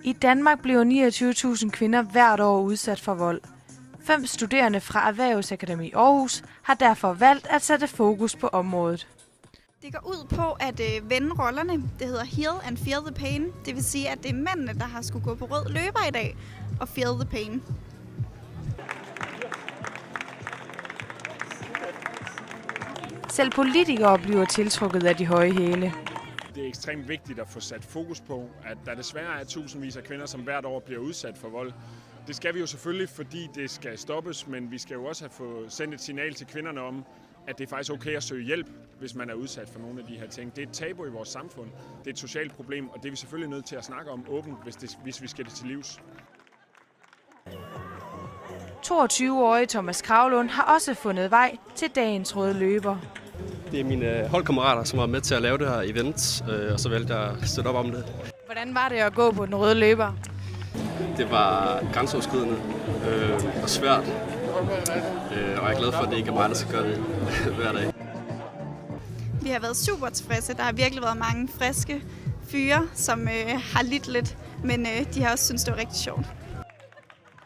I Danmark bliver 29.000 kvinder hvert år udsat for vold. 5 studerende fra Erhvervsakademi Aarhus har derfor valgt at sætte fokus på området. Det går ud på at vende rollerne. Det hedder Heal and Feel the Pain. Det vil sige, at det er mændene, der har skulle gå på rød løber i dag og feel the pain. Selv politikere bliver tiltrukket af de høje hæle. Det er ekstremt vigtigt at få sat fokus på, at der desværre er tusindvis af kvinder, som hvert år bliver udsat for vold. Det skal vi jo selvfølgelig, fordi det skal stoppes, men vi skal jo også have fået sendt et signal til kvinderne om, at det er faktisk okay at søge hjælp, hvis man er udsat for nogle af de her ting. Det er et tabu i vores samfund, det er et socialt problem, og det er vi selvfølgelig nødt til at snakke om åbent, hvis vi skal det til livs. 22-årige Thomas Kravlund har også fundet vej til dagens røde løber. Det er mine holdkammerater, som var med til at lave det her event, og så valgte jeg at støtte op om det. Hvordan var det at gå på den røde løber? Det var grænseoverskridende og svært, og jeg er glad for, at det ikke er mig, der skal gøre det hver dag. Vi har været super tilfredse. Der har virkelig været mange friske fyre, som har lidt, men de har også syntes, det var rigtig sjovt.